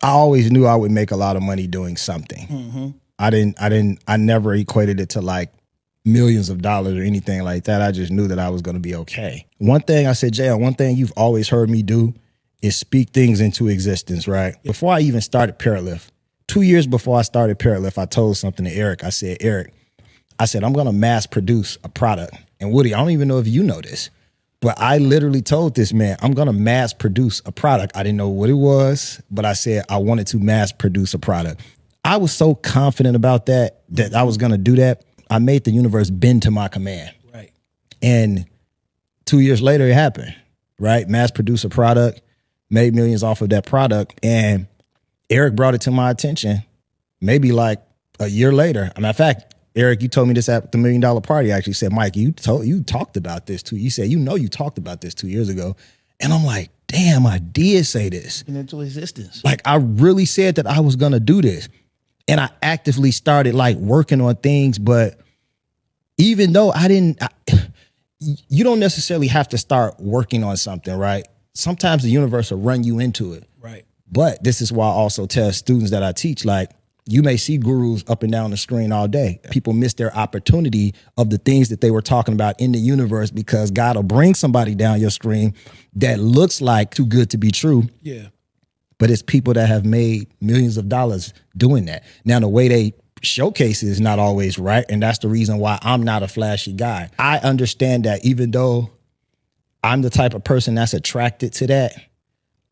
I always knew I would make a lot of money doing something. I never equated it to like millions of dollars or anything like that. I just knew that I was going to be okay. One thing I said, Jay, one thing you've always heard me do is speak things into existence, right? Before I even started Paralift, 2 years before I started Paralift, I told something to Eric. I said, Eric, I'm going to mass produce a product. And Woody, I don't even know if you know this, but I literally told this man, I'm going to mass produce a product. I didn't know what it was, but I said I wanted to mass produce a product. I was so confident about that I was going to do that. I made the universe bend to my command. Right. And 2 years later, it happened, right? Mass produce a product, made millions off of that product. And Eric brought it to my attention maybe like a year later. Matter of fact, Eric, you told me this at the $1 Million Party. I actually said, Mike, you talked about this too. You said, you talked about this 2 years ago. And I'm like, damn, I did say this. Into existence. Like, I really said that I was going to do this. And I actively started like working on things. But even though you don't necessarily have to start working on something, right? Sometimes the universe will run you into it. Right. But this is why I also tell students that I teach, like, you may see gurus up and down the screen all day. People miss their opportunity of the things that they were talking about in the universe because God will bring somebody down your screen that looks like too good to be true. Yeah. But it's people that have made millions of dollars doing that. Now, the way they showcase it is not always right. And that's the reason why I'm not a flashy guy. I understand that even though I'm the type of person that's attracted to that,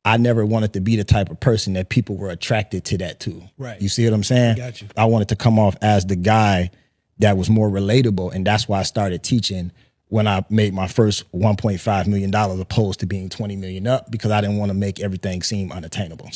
I never wanted to be the type of person that people were attracted to that too. Right. You see what I'm saying? Got you. I wanted to come off as the guy that was more relatable. And that's why I started teaching when I made my first $1.5 million opposed to being 20 million up, because I didn't want to make everything seem unattainable.